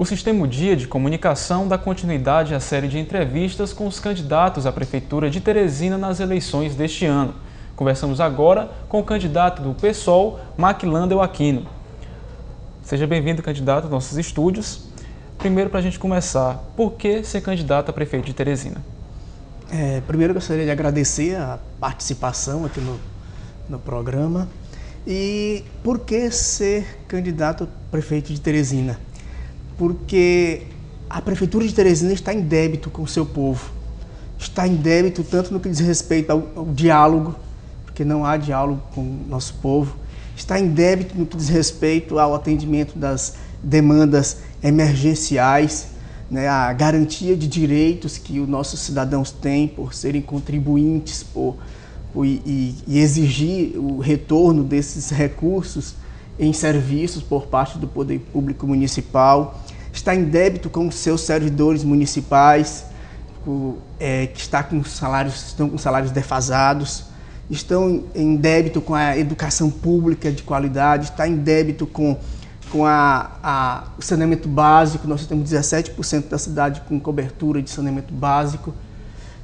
O Sistema Dia de Comunicação dá continuidade à série de entrevistas com os candidatos à Prefeitura de Teresina nas eleições deste ano. Conversamos agora com o candidato do PSOL, Maquilandel Aquino. Seja bem-vindo, candidato, aos nossos estúdios. Primeiro, para a gente começar, por que ser candidato a prefeito de Teresina? Primeiro, eu gostaria de agradecer a participação aqui no programa. E por que ser candidato a prefeito de Teresina? Porque a Prefeitura de Teresina está em débito com o seu povo. Está em débito tanto no que diz respeito ao diálogo, porque não há diálogo com o nosso povo. Está em débito no que diz respeito ao atendimento das demandas emergenciais, né, a garantia de direitos que os nossos cidadãos têm por serem contribuintes e exigir o retorno desses recursos em serviços por parte do Poder Público Municipal. Está em débito com os seus servidores municipais, que estão com salários defasados. Estão em débito com a educação pública de qualidade, está em débito com o saneamento básico. Nós temos 17% da cidade com cobertura de saneamento básico.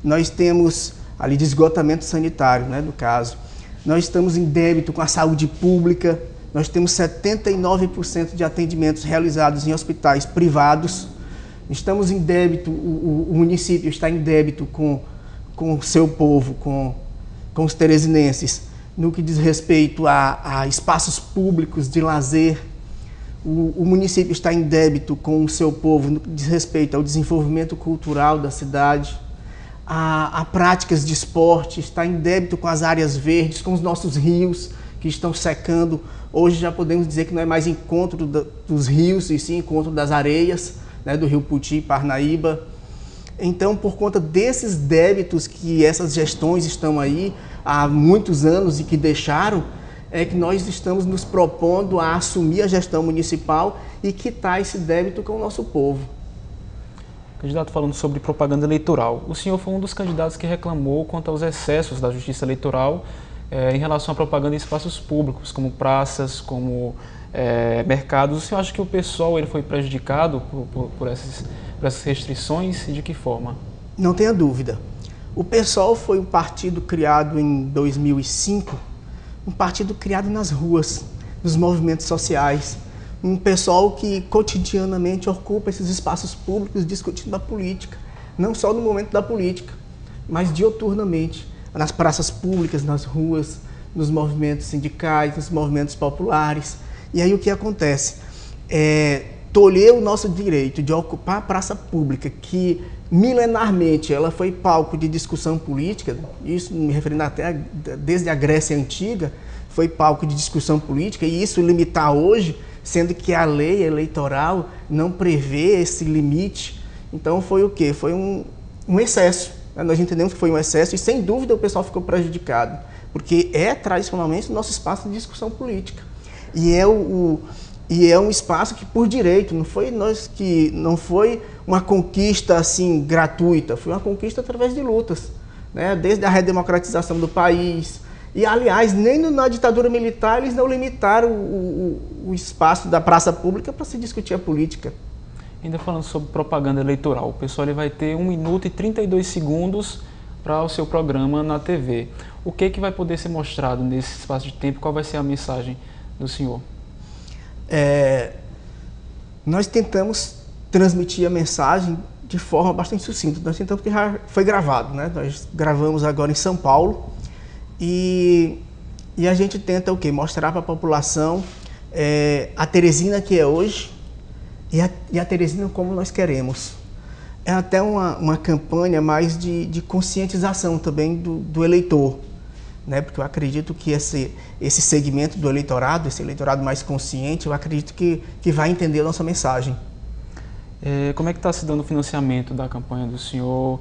Nós temos ali de esgotamento sanitário, né, no caso. Nós estamos em débito com a saúde pública. Nós temos 79% de atendimentos realizados em hospitais privados. Estamos em débito, o município está em débito com o seu povo, com os teresinenses, no que diz respeito a espaços públicos de lazer. O município está em débito com o seu povo no que diz respeito ao desenvolvimento cultural da cidade, a práticas de esporte, está em débito com as áreas verdes, com os nossos rios que estão secando. Hoje já podemos dizer que não é mais encontro dos rios, e sim encontro das areias, né, do Rio Puti e Parnaíba. Então, por conta desses débitos que essas gestões estão aí há muitos anos e que deixaram, é que nós estamos nos propondo a assumir a gestão municipal e quitar esse débito com o nosso povo. Candidato, falando sobre propaganda eleitoral, o senhor foi um dos candidatos que reclamou quanto aos excessos da Justiça Eleitoral em relação à propaganda em espaços públicos, como praças, como mercados. O senhor acha que o PSOL ele foi prejudicado por essas restrições e de que forma? Não tenha dúvida. O PSOL foi um partido criado em 2005, um partido criado nas ruas, nos movimentos sociais, um pessoal que cotidianamente ocupa esses espaços públicos discutindo a política, não só no momento da política, mas dioturnamente, nas praças públicas, nas ruas, nos movimentos sindicais, nos movimentos populares. E aí o que acontece? Tolher o nosso direito de ocupar a praça pública, que milenarmente ela foi palco de discussão política, isso me referindo até desde a Grécia Antiga, foi palco de discussão política, e isso limitar hoje, sendo que a lei eleitoral não prevê esse limite. Então foi o quê? Foi um excesso. Nós entendemos que foi um excesso e, sem dúvida, o pessoal ficou prejudicado, porque tradicionalmente o nosso espaço de discussão política. E é um espaço que, por direito, não foi uma conquista assim gratuita, foi uma conquista através de lutas, né? Desde a redemocratização do país. E, aliás, nem na ditadura militar eles não limitaram o espaço da praça pública para se discutir a política. Ainda falando sobre propaganda eleitoral, o pessoal ele vai ter 1 minuto e 32 segundos para o seu programa na TV. O que vai poder ser mostrado nesse espaço de tempo? Qual vai ser a mensagem do senhor? Nós tentamos transmitir a mensagem de forma bastante sucinta. Nós tentamos, porque já foi gravado, né? Nós gravamos agora em São Paulo e a gente tenta o quê? Mostrar para a população a Teresina que é hoje e a Teresina como nós queremos. É até uma campanha mais de conscientização também do eleitor, né? Porque eu acredito que esse segmento do eleitorado, esse eleitorado mais consciente, eu acredito que vai entender a nossa mensagem. Como é que está se dando o financiamento da campanha do senhor?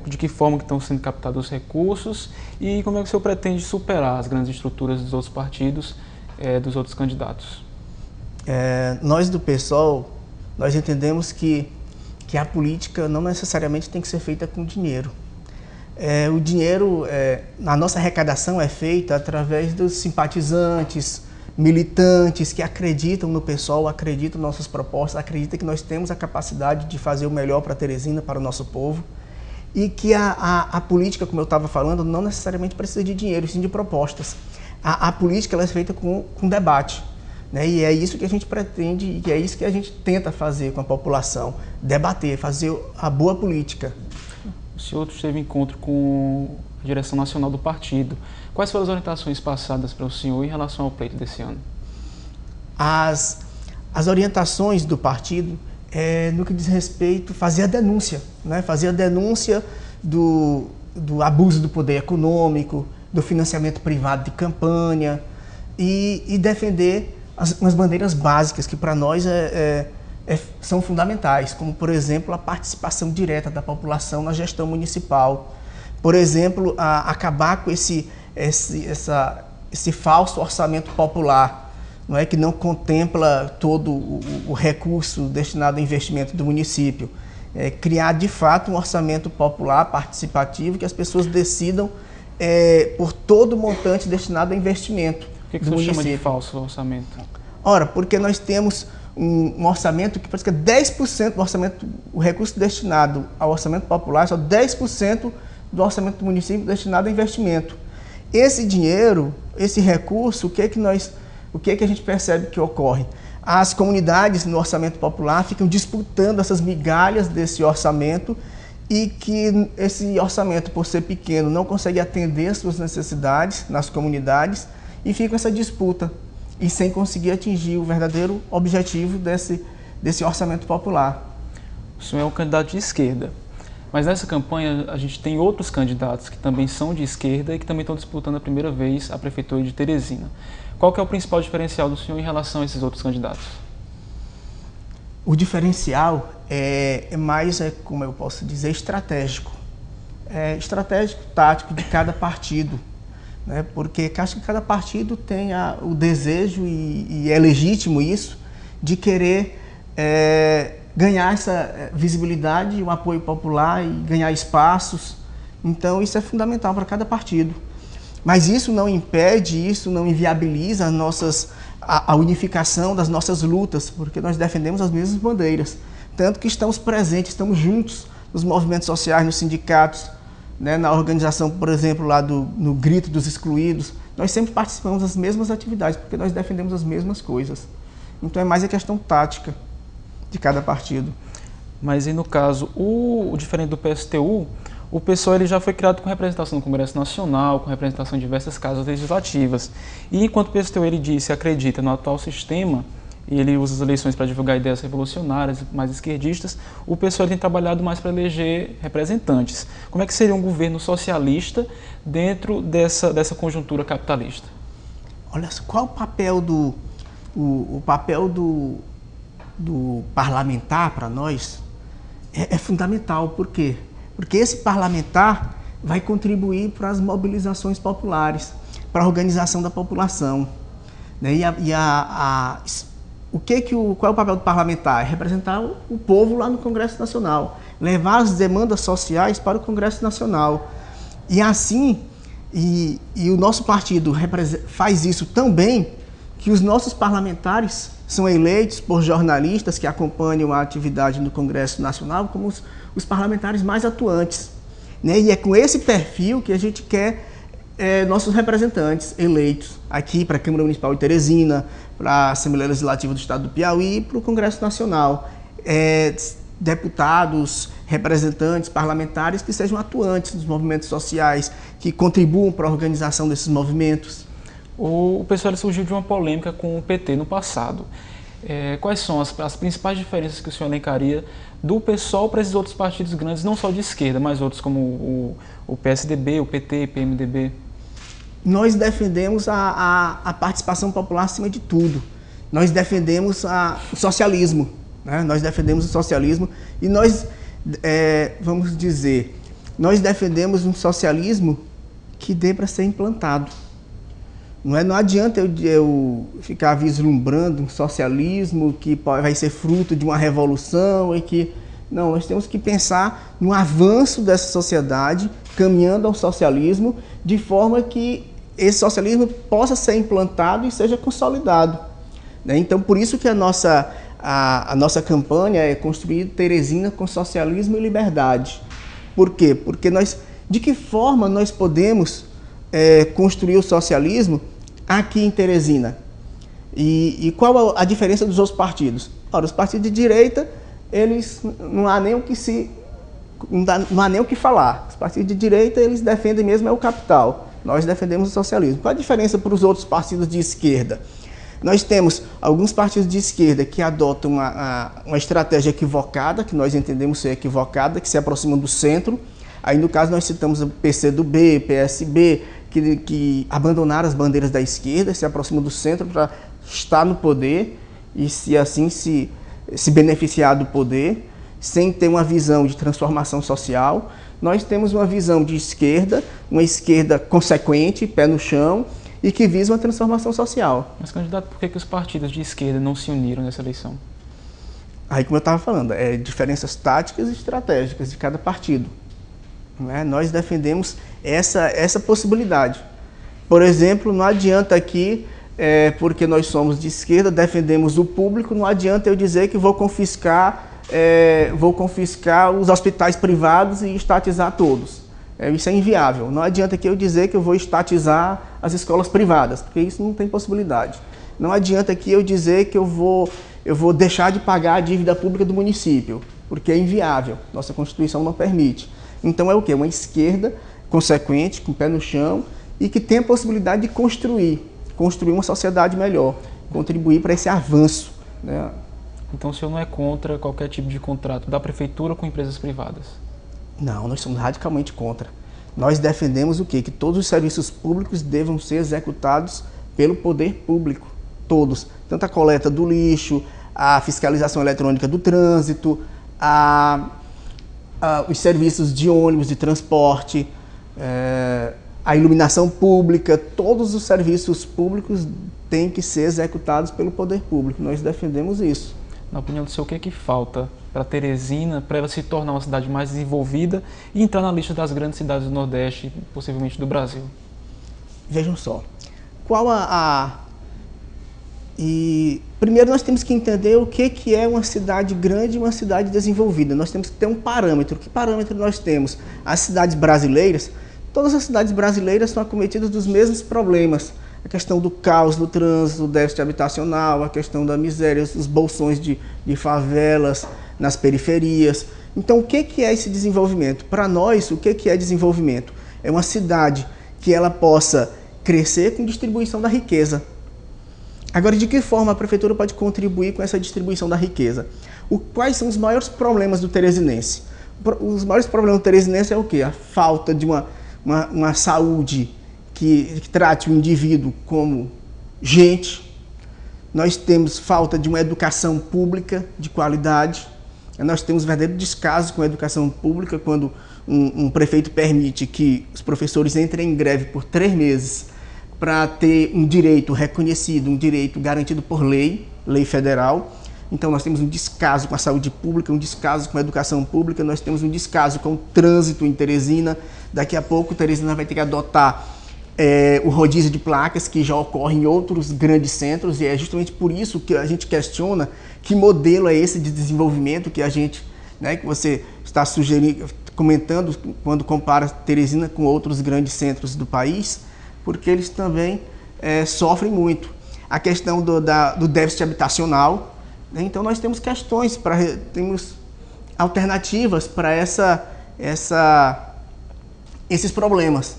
De que forma que estão sendo captados os recursos? E como é que o senhor pretende superar as grandes estruturas dos outros partidos, dos outros candidatos? Nós do PSOL, nós entendemos que a política não necessariamente tem que ser feita com dinheiro. O dinheiro, a nossa arrecadação é feita através dos simpatizantes, militantes que acreditam no PSOL, acreditam em nossas propostas, acreditam que nós temos a capacidade de fazer o melhor para Teresina, para o nosso povo, e que a política, como eu estava falando, não necessariamente precisa de dinheiro, sim de propostas. A política ela é feita com debate, né? E é isso que a gente pretende e é isso que a gente tenta fazer com a população, debater, fazer a boa política. O senhor teve encontro com a direção nacional do partido. Quais foram as orientações passadas para o senhor em relação ao pleito desse ano? As orientações do partido no que diz respeito, fazer a denúncia, né? Fazer a denúncia do abuso do poder econômico, do financiamento privado de campanha e defender as bandeiras básicas que para nós são fundamentais, como por exemplo a participação direta da população na gestão municipal. Por exemplo, acabar com esse falso orçamento popular, não é, que não contempla todo o recurso destinado ao investimento do município. Criar de fato um orçamento popular participativo que as pessoas decidam por todo o montante destinado ao investimento do município. O que você chama de falso orçamento? Ora, porque nós temos um orçamento que parece que é 10% do orçamento, o recurso destinado ao orçamento popular, só 10% do orçamento do município destinado a investimento. Esse dinheiro, esse recurso, o que é que a gente percebe que ocorre? As comunidades no orçamento popular ficam disputando essas migalhas desse orçamento e que esse orçamento, por ser pequeno, não consegue atender as suas necessidades nas comunidades e fica essa disputa e sem conseguir atingir o verdadeiro objetivo desse orçamento popular. O senhor é um candidato de esquerda. Mas nessa campanha a gente tem outros candidatos que também são de esquerda e que também estão disputando a primeira vez a prefeitura de Teresina. Qual que é o principal diferencial do senhor em relação a esses outros candidatos? O diferencial é mais, como eu posso dizer, estratégico. Estratégico, tático de cada partido, né? Porque acho que cada partido tem o desejo, e é legítimo isso, de querer ganhar essa visibilidade, o apoio popular e ganhar espaços. Então isso é fundamental para cada partido. Mas isso não impede, isso não inviabiliza a unificação das nossas lutas, porque nós defendemos as mesmas bandeiras. Tanto que estamos presentes, estamos juntos nos movimentos sociais, nos sindicatos, né, na organização, por exemplo, lá no Grito dos Excluídos. Nós sempre participamos das mesmas atividades, porque nós defendemos as mesmas coisas. Então é mais a questão tática de cada partido. Mas e no caso, o diferente do PSTU, o PSOL ele já foi criado com representação no Congresso Nacional, com representação em diversas casas legislativas. E enquanto o PSTU ele disse, acredita no atual sistema, e ele usa as eleições para divulgar ideias revolucionárias, mais esquerdistas, o PSOL tem trabalhado mais para eleger representantes. Como é que seria um governo socialista dentro dessa conjuntura capitalista? Olha, qual o papel do parlamentar para nós é fundamental. Por quê? Porque esse parlamentar vai contribuir para as mobilizações populares, para a organização da população, né? Qual é o papel do parlamentar? É representar o povo lá no Congresso Nacional, levar as demandas sociais para o Congresso Nacional. E assim, e o nosso partido faz isso tão bem que os nossos parlamentares são eleitos por jornalistas que acompanham a atividade no Congresso Nacional como os parlamentares mais atuantes, né? E é com esse perfil que a gente quer nossos representantes eleitos aqui para a Câmara Municipal de Teresina, para a Assembleia Legislativa do Estado do Piauí e para o Congresso Nacional. Deputados, representantes, parlamentares que sejam atuantes nos movimentos sociais, que contribuam para a organização desses movimentos. O PSOL surgiu de uma polêmica com o PT no passado. Quais são as principais diferenças que o senhor elencaria do PSOL para esses outros partidos grandes, não só de esquerda, mas outros como o PSDB, o PT, PMDB? Nós defendemos a participação popular acima de tudo. Nós defendemos o socialismo, né? Nós defendemos o socialismo e nós, vamos dizer, nós defendemos um socialismo que dê para ser implantado. Não adianta eu ficar vislumbrando um socialismo que vai ser fruto de uma revolução e que... Não, nós temos que pensar no avanço dessa sociedade, caminhando ao socialismo, de forma que esse socialismo possa ser implantado e seja consolidado, né? Então, por isso que a nossa campanha é construir Teresina com socialismo e liberdade. Por quê? Porque de que forma nós podemos construir o socialismo aqui em Teresina? E qual a diferença dos outros partidos? Ora, os partidos de direita, eles não há nem o que falar. Os partidos de direita, eles defendem mesmo o capital. Nós defendemos o socialismo. Qual a diferença para os outros partidos de esquerda? Nós temos alguns partidos de esquerda que adotam uma estratégia equivocada, que nós entendemos ser equivocada, que se aproximam do centro. Aí, no caso, nós citamos o PCdoB, PSB, que abandonaram as bandeiras da esquerda, se aproximam do centro para estar no poder e, se beneficiar do poder, sem ter uma visão de transformação social. Nós temos uma visão de esquerda, uma esquerda consequente, pé no chão, e que visa uma transformação social. Mas, candidato, por que os partidos de esquerda não se uniram nessa eleição? Aí, como eu estava falando, diferenças táticas e estratégicas de cada partido, né? Nós defendemos essa possibilidade. Por exemplo, não adianta aqui, porque nós somos de esquerda, defendemos o público, não adianta eu dizer que vou confiscar os hospitais privados e estatizar todos. Isso é inviável. Não adianta que eu dizer que eu vou estatizar as escolas privadas, porque isso não tem possibilidade. Não adianta que eu dizer que eu vou deixar de pagar a dívida pública do município, porque é inviável. Nossa Constituição não permite. Então é o quê? Uma esquerda consequente, com o pé no chão, e que tem a possibilidade de construir uma sociedade melhor, contribuir para esse avanço, né? Então o senhor não é contra qualquer tipo de contrato da prefeitura com empresas privadas? Não, nós somos radicalmente contra. Nós defendemos o quê? Que todos os serviços públicos devam ser executados pelo poder público, todos. Tanto a coleta do lixo, a fiscalização eletrônica do trânsito, os serviços de ônibus, de transporte, a iluminação pública, todos os serviços públicos têm que ser executados pelo poder público. Nós defendemos isso. Na opinião do senhor, o que falta para Teresina, para ela se tornar uma cidade mais desenvolvida e entrar na lista das grandes cidades do Nordeste, possivelmente do Brasil? Vejam só, primeiro nós temos que entender o que é uma cidade grande e uma cidade desenvolvida. Nós temos que ter um parâmetro. Que parâmetro nós temos? As cidades brasileiras, todas as cidades brasileiras são acometidas dos mesmos problemas. A questão do caos do trânsito, o déficit habitacional, a questão da miséria, os bolsões de favelas nas periferias. Então, o que é esse desenvolvimento? Para nós, o que é desenvolvimento? É uma cidade que ela possa crescer com distribuição da riqueza. Agora, de que forma a prefeitura pode contribuir com essa distribuição da riqueza? Quais são os maiores problemas do teresinense? Os maiores problemas do teresinense é o quê? A falta de uma saúde que trate o indivíduo como gente. Nós temos falta de uma educação pública de qualidade. Nós temos verdadeiro descaso com a educação pública quando um prefeito permite que os professores entrem em greve por 3 meses para ter um direito reconhecido, um direito garantido por lei federal. Então nós temos um descaso com a saúde pública, um descaso com a educação pública, nós temos um descaso com o trânsito em Teresina. Daqui a pouco Teresina vai ter que adotar o rodízio de placas, que já ocorre em outros grandes centros, e é justamente por isso que a gente questiona que modelo é esse de desenvolvimento que a gente, né, que você está comentando quando compara Teresina com outros grandes centros do país, porque eles também sofrem muito. A questão do déficit habitacional, né? Então nós temos questões, temos alternativas para esses problemas,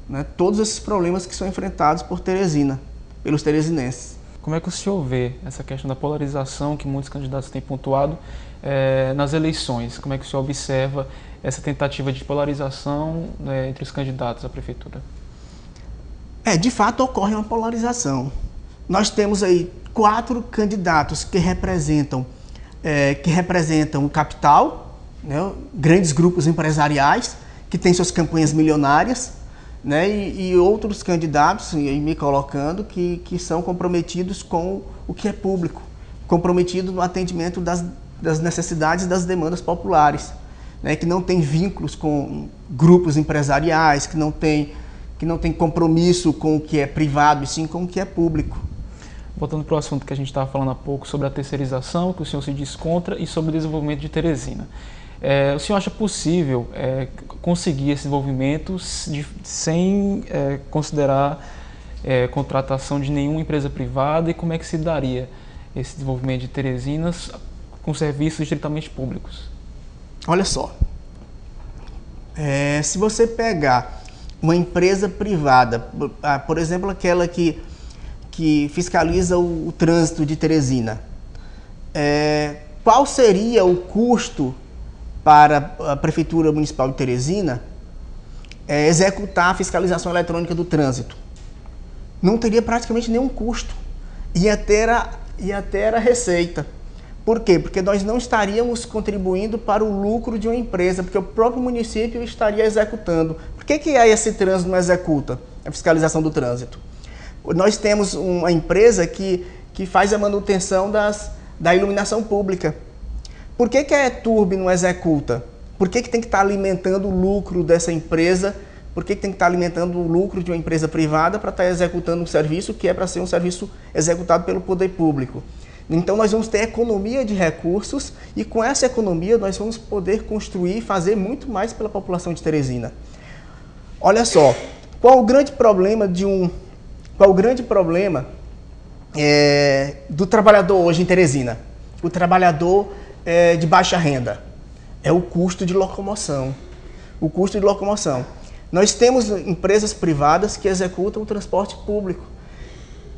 né? Todos esses problemas que são enfrentados por Teresina, pelos teresinenses. Como é que o senhor vê essa questão da polarização que muitos candidatos têm pontuado nas eleições? Como é que o senhor observa essa tentativa de polarização entre os candidatos à prefeitura? De fato ocorre uma polarização. Nós temos aí 4 candidatos que representam o capital, né, grandes grupos empresariais que têm suas campanhas milionárias, né, e outros candidatos, e aí me colocando, que são comprometidos com o que é público, comprometidos no atendimento das necessidades e das demandas populares, né, que não tem vínculos com grupos empresariais, que não tem que não tem compromisso com o que é privado e sim com o que é público. Voltando para o assunto que a gente estava falando há pouco sobre a terceirização, que o senhor se diz contra, e sobre o desenvolvimento de Teresina. O senhor acha possível conseguir esse desenvolvimento sem considerar contratação de nenhuma empresa privada, e como é que se daria esse desenvolvimento de Teresina com serviços estritamente públicos? Olha só, se você pegar uma empresa privada, por exemplo, aquela que fiscaliza o trânsito de Teresina, qual seria o custo para a Prefeitura Municipal de Teresina executar a fiscalização eletrônica do trânsito? Não teria praticamente nenhum custo, ia ter a receita. Por quê? Porque nós não estaríamos contribuindo para o lucro de uma empresa, porque o próprio município estaria executando. Por que esse trânsito não executa a fiscalização do trânsito? Nós temos uma empresa que faz a manutenção da iluminação pública. Por que a ETURB não executa? Por que tem que estar alimentando o lucro dessa empresa? Por que tem que estar alimentando o lucro de uma empresa privada para estar executando um serviço que é para ser um serviço executado pelo poder público? Então nós vamos ter economia de recursos e com essa economia nós vamos poder construir e fazer muito mais pela população de Teresina. Olha só, qual o grande problema do trabalhador hoje em Teresina? O trabalhador de baixa renda é o custo de locomoção. O custo de locomoção. Nós temos empresas privadas que executam o transporte público.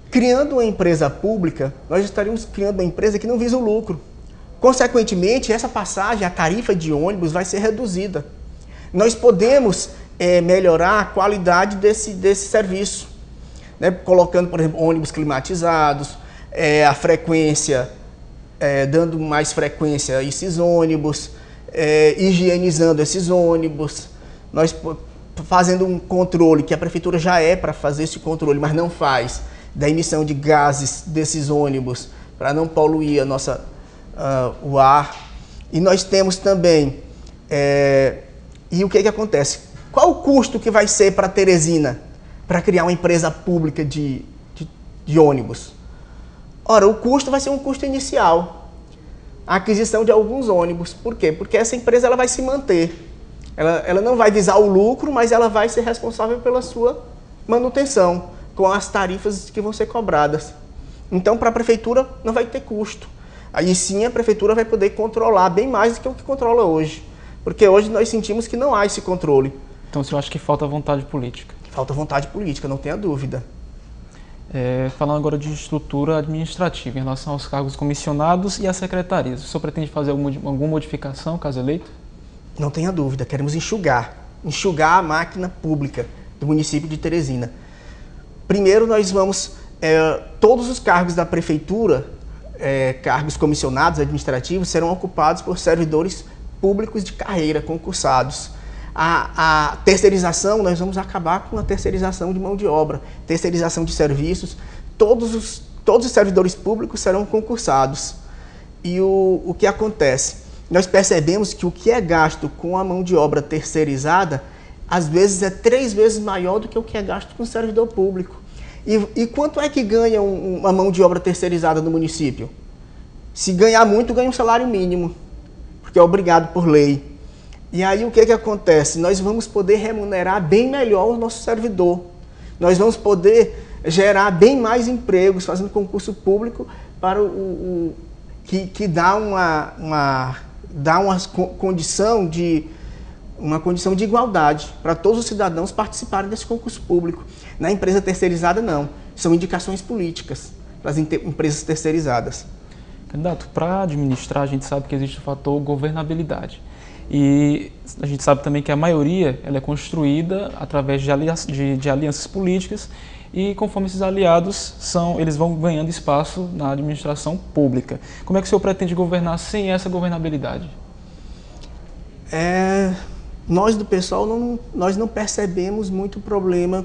Criando uma empresa pública, nós estaríamos criando uma empresa que não visa o lucro. Consequentemente, essa passagem, a tarifa de ônibus vai ser reduzida. Nós podemos melhorar a qualidade desse serviço, né? Colocando, por exemplo, ônibus climatizados, a frequência, dando mais frequência a esses ônibus, higienizando esses ônibus, nós fazendo um controle, que a prefeitura já para fazer esse controle, mas não faz, da emissão de gases desses ônibus, para não poluir o ar. E nós temos também, e o que acontece? Qual o custo que vai ser para Teresina, para criar uma empresa pública de ônibus? Ora, o custo vai ser um custo inicial, a aquisição de alguns ônibus. Por quê? Porque essa empresa ela vai se manter. Ela não vai visar o lucro, mas ela vai ser responsável pela sua manutenção, com as tarifas que vão ser cobradas. Então, para a prefeitura, não vai ter custo. Aí sim, a prefeitura vai poder controlar bem mais do que o que controla hoje. Porque hoje nós sentimos que não há esse controle. Então, você acha que falta vontade política? Falta vontade política, não tenha dúvida. Falando agora de estrutura administrativa, em relação aos cargos comissionados e às secretarias, o senhor pretende fazer alguma modificação, caso eleito? Não tenha dúvida, queremos enxugar a máquina pública do município de Teresina. Primeiro, nós vamos, todos os cargos da prefeitura, cargos comissionados administrativos, serão ocupados por servidores públicos de carreira, concursados. A terceirização, nós vamos acabar com a terceirização de mão de obra, terceirização de serviços, todos os servidores públicos serão concursados. E o que acontece? Nós percebemos que o que é gasto com a mão de obra terceirizada, às vezes é 3 vezes maior do que o que é gasto com o servidor público. E quanto é que ganha uma mão de obra terceirizada no município? Se ganhar muito, ganha um salário mínimo, porque é obrigado por lei. E aí o que acontece? Nós vamos poder remunerar bem melhor o nosso servidor. Nós vamos poder gerar bem mais empregos, fazendo concurso público para que dá uma condição de igualdade para todos os cidadãos participarem desse concurso público. Na empresa terceirizada, não. São indicações políticas para as empresas terceirizadas. Candidato, para administrar, a gente sabe que existe o fator governabilidade. E a gente sabe também que a maioria ela é construída através de alianças políticas, e conforme esses aliados eles vão ganhando espaço na administração pública. Como é que o senhor pretende governar sem essa governabilidade? Nós do pessoal nós não percebemos muito problema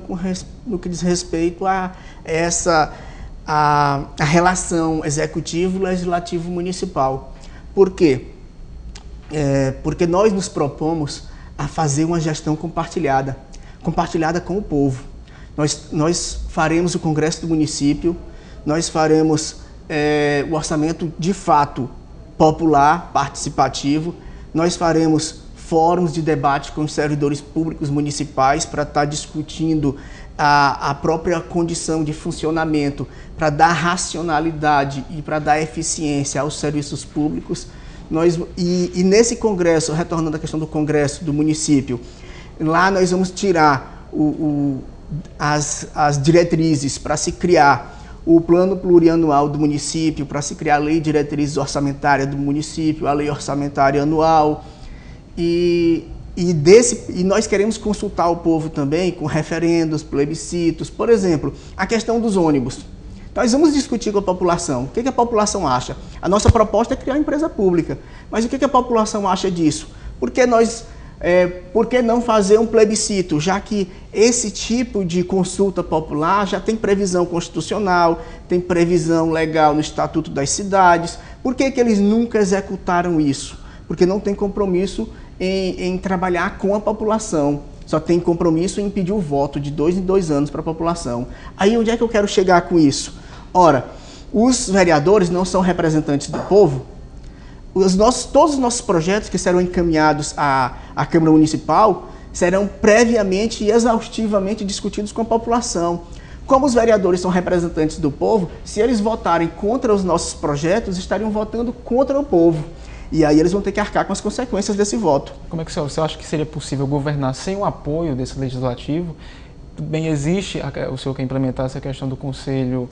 no que diz respeito a relação executivo, legislativo, municipal. Por quê? Porque nós nos propomos a fazer uma gestão compartilhada com o povo. Nós faremos o congresso do município, nós faremos o orçamento de fato popular, participativo, nós faremos fóruns de debate com os servidores públicos municipais para estar discutindo a própria condição de funcionamento, para dar racionalidade e para dar eficiência aos serviços públicos. E nesse congresso, retornando à questão do congresso do município, lá nós vamos tirar as diretrizes para se criar o plano plurianual do município, para se criar a lei de diretrizes orçamentária do município, a lei orçamentária anual. E nós queremos consultar o povo também com referendos, plebiscitos. Por exemplo, a questão dos ônibus. Nós vamos discutir com a população. O que a população acha? A nossa proposta é criar uma empresa pública. Mas o que a população acha disso? Por que não fazer um plebiscito, já que esse tipo de consulta popular já tem previsão constitucional, tem previsão legal no Estatuto das Cidades? Por que eles nunca executaram isso? Porque não tem compromisso em trabalhar com a população. Só tem compromisso em pedir o voto de 2 em 2 anos para a população. Aí onde é que eu quero chegar com isso? Ora, os vereadores não são representantes do povo. Todos os nossos projetos que serão encaminhados à Câmara Municipal serão previamente e exaustivamente discutidos com a população. Como os vereadores são representantes do povo, se eles votarem contra os nossos projetos, estariam votando contra o povo. E aí eles vão ter que arcar com as consequências desse voto. Como é que você acha que seria possível governar sem o apoio desse legislativo? Tudo bem, existe, o senhor quer implementar essa questão do conselho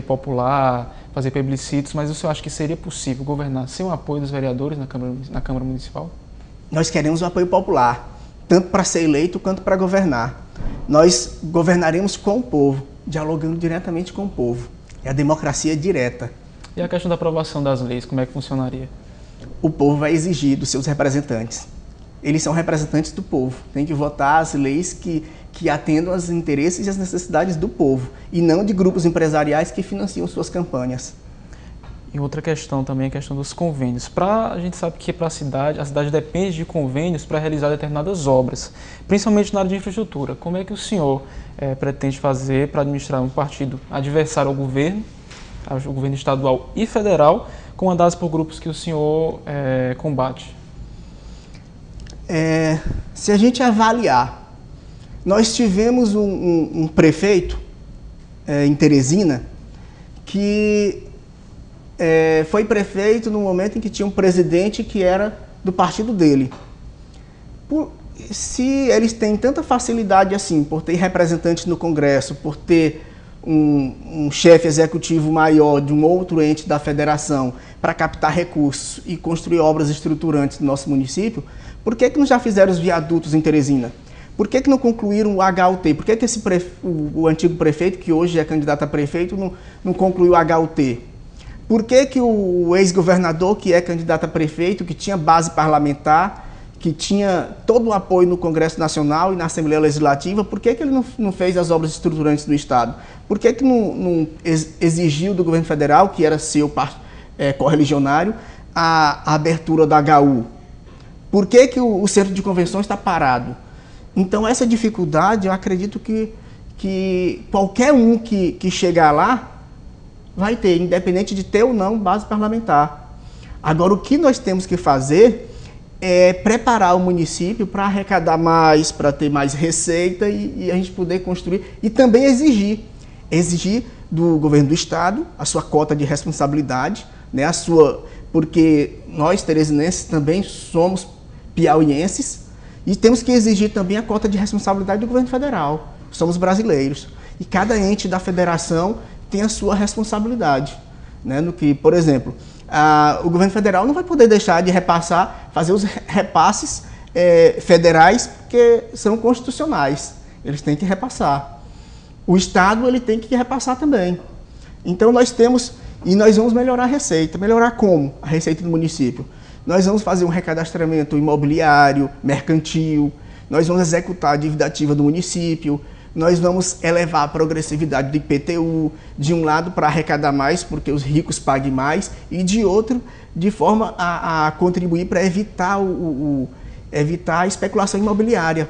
popular, fazer plebiscitos, mas o senhor acha que seria possível governar sem o apoio dos vereadores na Câmara Municipal? Nós queremos o apoio popular, tanto para ser eleito quanto para governar. Nós governaremos com o povo, dialogando diretamente com o povo. É a democracia direta. E a questão da aprovação das leis, como é que funcionaria? O povo vai exigir dos seus representantes. Eles são representantes do povo. Tem que votar as leis que atendam aos interesses e às necessidades do povo, e não de grupos empresariais que financiam suas campanhas. E outra questão também é a questão dos convênios. A gente sabe que para a cidade depende de convênios para realizar determinadas obras, principalmente na área de infraestrutura. Como é que o senhor pretende fazer para administrar um partido adversário ao governo estadual e federal, comandados por grupos que o senhor combate? Se a gente avaliar, nós tivemos um prefeito em Teresina que foi prefeito no momento em que tinha um presidente que era do partido dele. Se eles têm tanta facilidade assim, por ter representantes no Congresso, por ter um chefe executivo maior de um outro ente da federação para captar recursos e construir obras estruturantes no nosso município, por que não já fizeram os viadutos em Teresina? Por que não concluíram o HUT? Por que o antigo prefeito, que hoje é candidato a prefeito, não concluiu o HUT? Por que o ex-governador, que é candidato a prefeito, que tinha base parlamentar, que tinha todo o apoio no Congresso Nacional e na Assembleia Legislativa, por que ele não fez as obras estruturantes do Estado? Por que não exigiu do governo federal, que era seu correligionário, a abertura da HU? Por que o centro de convenções está parado? Então, essa dificuldade, eu acredito que qualquer um que chegar lá vai ter, independente de ter ou não base parlamentar. Agora, o que nós temos que fazer é preparar o município para arrecadar mais, para ter mais receita e a gente poder construir e também exigir do governo do estado a sua cota de responsabilidade, né, porque nós teresinenses também somos piauienses e temos que exigir também a cota de responsabilidade do governo federal. Somos brasileiros e cada ente da federação tem a sua responsabilidade, né, no que, por exemplo, o governo federal não vai poder deixar de fazer os repasses federais, porque são constitucionais. Eles têm que repassar. O Estado ele tem que repassar também. Então nós vamos melhorar a receita. Melhorar como? A receita do município. Nós vamos fazer um recadastramento imobiliário, mercantil, nós vamos executar a dívida ativa do município, nós vamos elevar a progressividade do IPTU, de um lado para arrecadar mais, porque os ricos paguem mais, e de outro, de forma a contribuir para evitar a especulação imobiliária.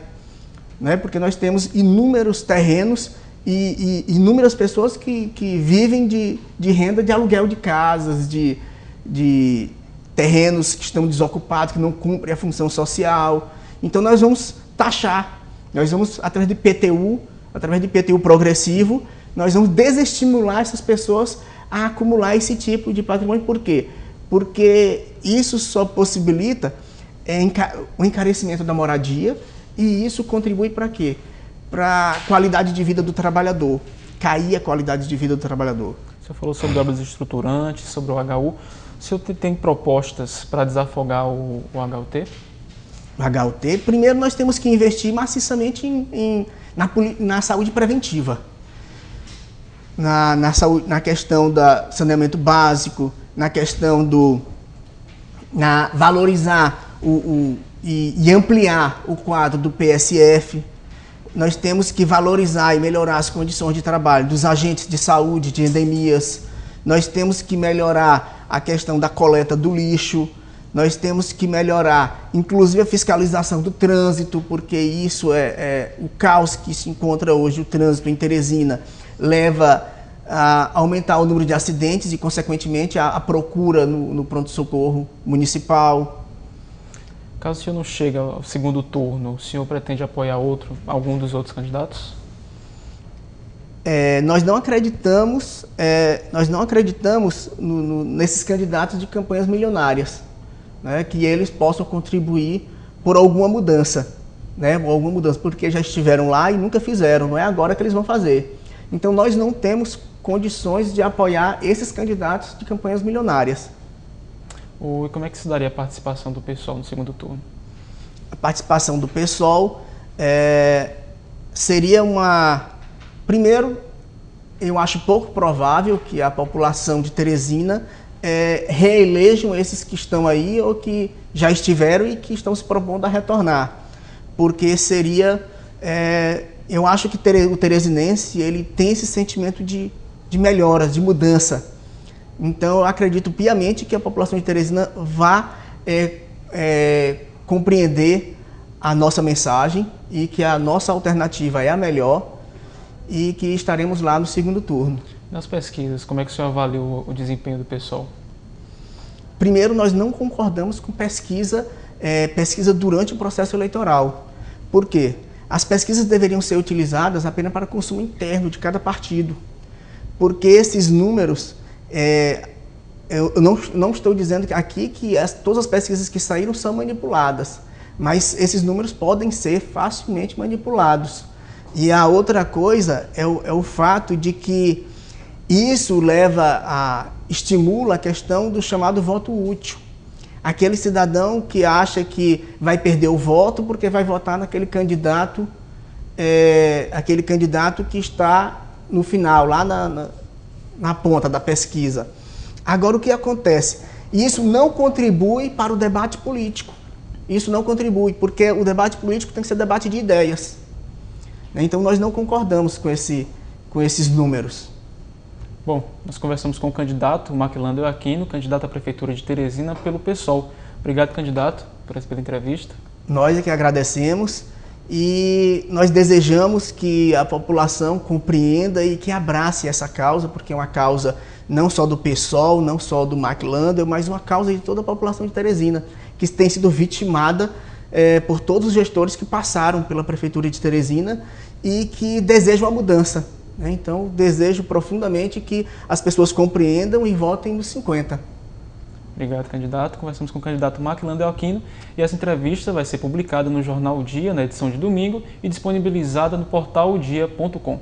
né? Porque nós temos inúmeros terrenos e inúmeras pessoas que vivem de renda de aluguel de casas, de terrenos que estão desocupados, que não cumprem a função social. Então nós vamos taxar, nós vamos, através de PTU progressivo, nós vamos desestimular essas pessoas a acumular esse tipo de patrimônio. Por quê? Porque isso só possibilita o encarecimento da moradia, e isso contribui para quê? Para a qualidade de vida do trabalhador, cair a qualidade de vida do trabalhador. O senhor falou sobre obras estruturantes, sobre o HU. O senhor tem propostas para desafogar o HUT? O HUT, primeiro nós temos que investir maciçamente na saúde preventiva. Na questão do saneamento básico, na questão valorizar e ampliar o quadro do PSF. Nós temos que valorizar e melhorar as condições de trabalho dos agentes de saúde, de endemias. Nós temos que melhorar a questão da coleta do lixo. Nós temos que melhorar, inclusive, a fiscalização do trânsito, porque isso é o caos que se encontra hoje, o trânsito em Teresina, leva a aumentar o número de acidentes e, consequentemente, a procura no pronto-socorro municipal. Caso o senhor não chegue ao segundo turno, o senhor pretende apoiar algum dos outros candidatos? Nós não acreditamos nesses candidatos de campanhas milionárias, né, que eles possam contribuir por alguma mudança, né, porque já estiveram lá e nunca fizeram, não é agora que eles vão fazer. Então nós não temos condições de apoiar esses candidatos de campanhas milionárias. E como é que se daria a participação do PSOL no segundo turno? A participação do PSOL seria Primeiro, eu acho pouco provável que a população de Teresina reelejam esses que estão aí ou que já estiveram e que estão se propondo a retornar. Porque eu acho que o teresinense ele tem esse sentimento de melhoras, de mudança. Então, eu acredito piamente que a população de Teresina vá compreender a nossa mensagem e que a nossa alternativa é a melhor e que estaremos lá no segundo turno. Nas pesquisas, como é que o senhor avalia o desempenho do PSOL? Primeiro, nós não concordamos com pesquisa durante o processo eleitoral. Por quê? As pesquisas deveriam ser utilizadas apenas para consumo interno de cada partido. Porque esses números... eu não estou dizendo aqui que todas as pesquisas que saíram são manipuladas, mas esses números podem ser facilmente manipulados. E a outra coisa é o fato de que isso estimula a questão do chamado voto útil. Aquele cidadão que acha que vai perder o voto porque vai votar naquele candidato, que está no final, lá na ponta da pesquisa. Agora, o que acontece? Isso não contribui para o debate político. Isso não contribui, porque o debate político tem que ser debate de ideias. Então, nós não concordamos com esses números. Bom, nós conversamos com o candidato Maquilander Aquino, candidato à Prefeitura de Teresina pelo PSOL. Obrigado, candidato, pela entrevista. Nós é que agradecemos e nós desejamos que a população compreenda e que abrace essa causa, porque é uma causa não só do PSOL, não só do Maquilander, mas uma causa de toda a população de Teresina, que tem sido vitimada por todos os gestores que passaram pela Prefeitura de Teresina e que desejam a mudança. Então, desejo profundamente que as pessoas compreendam e votem nos 50. Obrigado, candidato. Conversamos com o candidato Maquilander Aquino e essa entrevista vai ser publicada no jornal O Dia, na edição de domingo, e disponibilizada no portal odia.com.